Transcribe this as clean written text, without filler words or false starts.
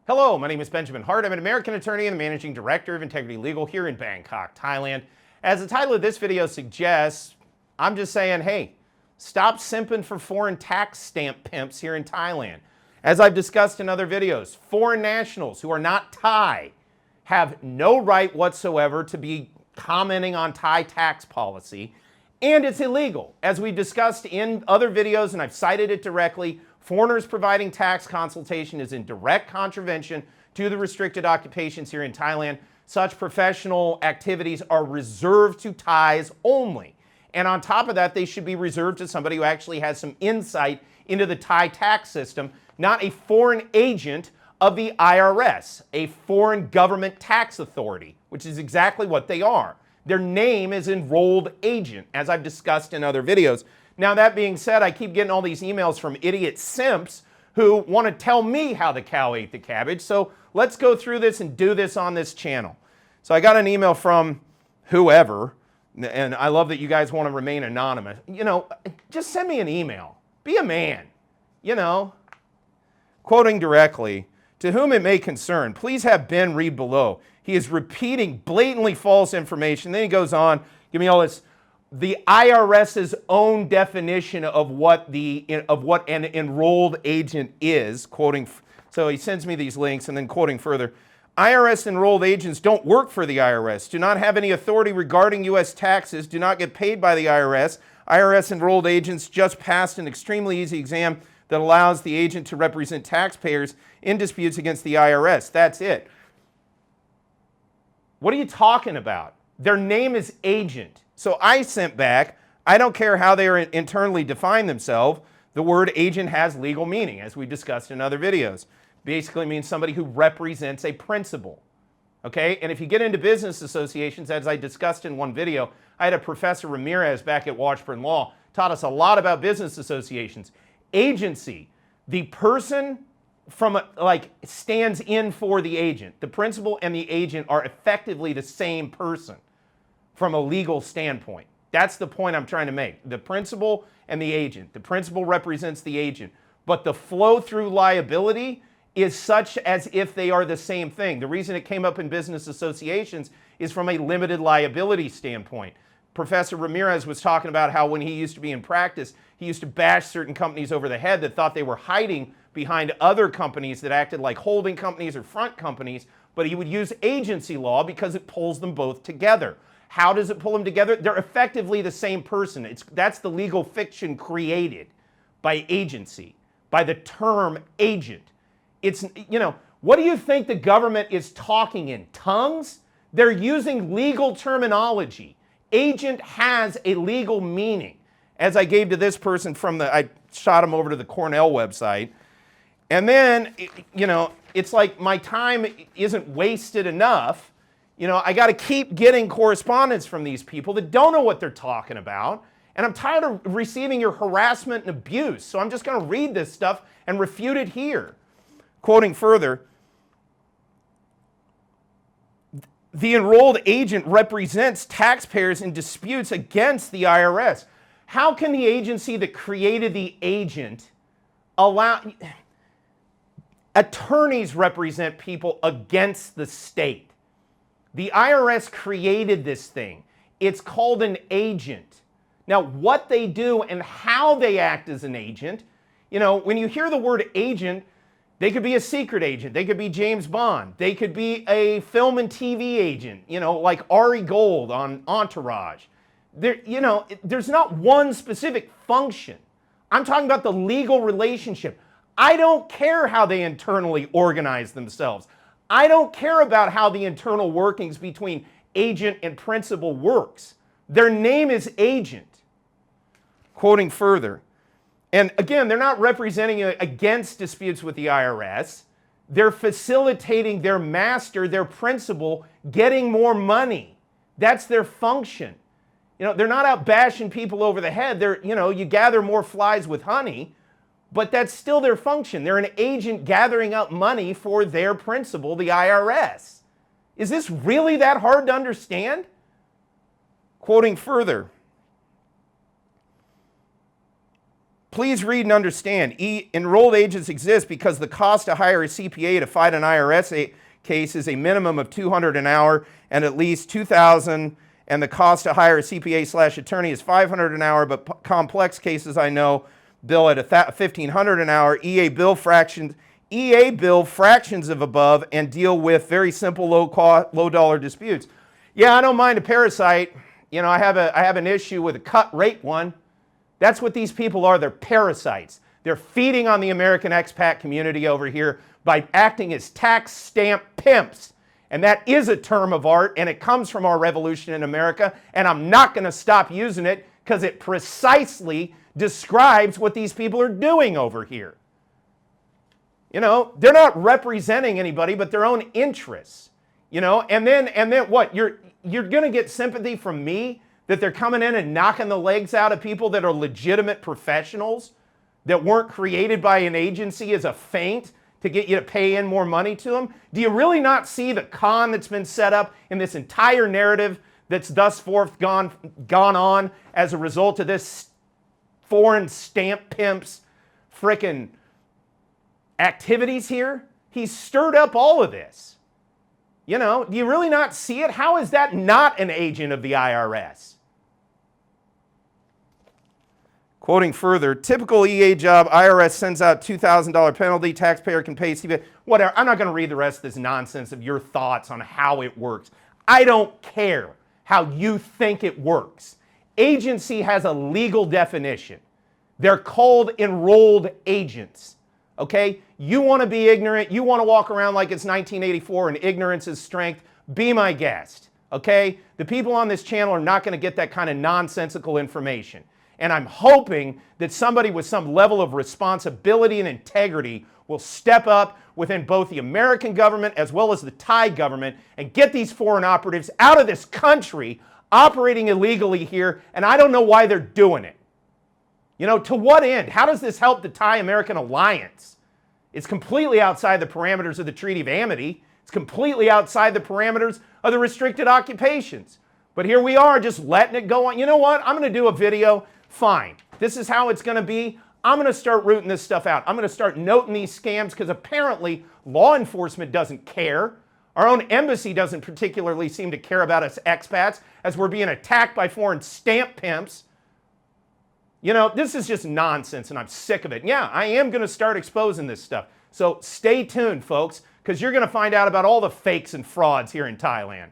Hello, my name is Benjamin Hart. I'm an American attorney and the managing director of Integrity Legal here in Bangkok, Thailand. As the title of this video suggests, I'm just saying, hey, stop simping for foreign tax stamp pimps here in Thailand. As I've discussed in other videos, foreign nationals who are not Thai have no right whatsoever to be commenting on Thai tax policy, and it's illegal. As we discussed in other videos, and I've cited it directly, foreigners providing tax consultation is in direct contravention to the restricted occupations here in Thailand. Such professional activities are reserved to Thais only. And on top of that, they should be reserved to somebody who actually has some insight into the Thai tax system, not a foreign agent of the IRS, a foreign government tax authority, which is exactly what they are. Their name is enrolled agent, as I've discussed in other videos. Now, that being said, I keep getting all these emails from idiot simps who want to tell me how the cow ate the cabbage. So let's go through this and do this on this channel. So I got an email from whoever, and I love that you guys want to remain anonymous. You know, just send me an email. Be a man. You know, quoting directly, "To whom it may concern, please have Ben read below. He is repeating blatantly false information." Then he goes on, give me all this. The IRS's own definition of what an enrolled agent is, quoting, so he sends me these links and then quoting further. "IRS enrolled agents don't work for the IRS, do not have any authority regarding U.S. taxes, do not get paid by the IRS. IRS enrolled agents just passed an extremely easy exam that allows the agent to represent taxpayers in disputes against the IRS. That's it." What are you talking about? Their name is agent. So I sent back, I don't care how they internally define themselves, the word agent has legal meaning, as we discussed in other videos. Basically means somebody who represents a principal. Okay, and if you get into business associations, as I discussed in one video, I had a Professor Ramirez back at Washburn Law, taught us a lot about business associations. Agency, the person stands in for the agent. The principal and the agent are effectively the same person from a legal standpoint. That's the point I'm trying to make. The principal and the agent. The principal represents the agent, but the flow-through liability is such as if they are the same thing. The reason it came up in business associations is from a limited liability standpoint. Professor Ramirez was talking about how when he used to be in practice, he used to bash certain companies over the head that thought they were hiding behind other companies that acted like holding companies or front companies, but he would use agency law because it pulls them both together. How does it pull them together? They're effectively the same person. That's the legal fiction created by agency, by the term agent. It's, you know, what do you think the government is talking in? Tongues? They're using legal terminology. Agent has a legal meaning. As I gave to this person I shot him over to the Cornell website. And then, you know, it's like my time isn't wasted enough. You know, I got to keep getting correspondence from these people that don't know what they're talking about. And I'm tired of receiving your harassment and abuse. So I'm just going to read this stuff and refute it here. Quoting further, "The enrolled agent represents taxpayers in disputes against the IRS." How can the agency that created the agent allow... Attorneys represent people against the state. The IRS created this thing. It's called an agent. Now, what they do and how they act as an agent, you know, when you hear the word agent, they could be a secret agent. They could be James Bond. They could be a film and TV agent, you know, like Ari Gold on Entourage. You know, there's not one specific function. I'm talking about the legal relationship. I don't care how they internally organize themselves. I don't care about how the internal workings between agent and principal works. Their name is agent. Quoting further, and again, they're not representing against disputes with the IRS. They're facilitating their master, their principal, getting more money. That's their function. You know, they're not out bashing people over the head. They're, you know, you gather more flies with honey. But that's still their function. They're an agent gathering up money for their principal, the IRS. Is this really that hard to understand? Quoting further, Please read and understand. Enrolled agents exist because the cost to hire a CPA to fight an IRS case is a minimum of $200 an hour and at least $2,000, and the cost to hire a CPA/attorney is $500 an hour, but complex cases I know bill at $1,500 an hour. EA bill fractions of above and deal with very simple low dollar disputes. Yeah, I don't mind a parasite. You know, I have an issue with a cut rate one. That's what these people are. They're parasites. They're feeding on the American expat community over here by acting as tax stamp pimps. And that is a term of art, and it comes from our revolution in America, and I'm not going to stop using it because it precisely describes what these people are doing over here. You know, they're not representing anybody but their own interests. You know, and then what? You're going to get sympathy from me that they're coming in and knocking the legs out of people that are legitimate professionals that weren't created by an agency as a feint to get you to pay in more money to them? Do you really not see the con that's been set up in this entire narrative that's thus forth gone on as a result of this foreign stamp pimps frickin' activities here? He's stirred up all of this. You know, do you really not see it? How is that not an agent of the IRS? Quoting further, typical EA job, IRS sends out $2,000 penalty, taxpayer can pay CPA, whatever. I'm not going to read the rest of this nonsense of your thoughts on how it works. I don't care how you think it works. Agency has a legal definition. They're called enrolled agents. Okay? You want to be ignorant, you want to walk around like it's 1984 and ignorance is strength, be my guest. Okay? The people on this channel are not going to get that kind of nonsensical information. And I'm hoping that somebody with some level of responsibility and integrity will step up within both the American government as well as the Thai government and get these foreign operatives out of this country operating illegally here, and I don't know why they're doing it. You know, to what end? How does this help the Thai-American alliance? It's completely outside the parameters of the Treaty of Amity. It's completely outside the parameters of the restricted occupations. But here we are just letting it go on. You know what? I'm going to do a video. Fine. This is how it's going to be. I'm going to start rooting this stuff out. I'm going to start noting these scams because apparently law enforcement doesn't care. Our own embassy doesn't particularly seem to care about us expats as we're being attacked by foreign stamp pimps. You know, this is just nonsense and I'm sick of it. And yeah, I am going to start exposing this stuff. So stay tuned, folks, because you're going to find out about all the fakes and frauds here in Thailand.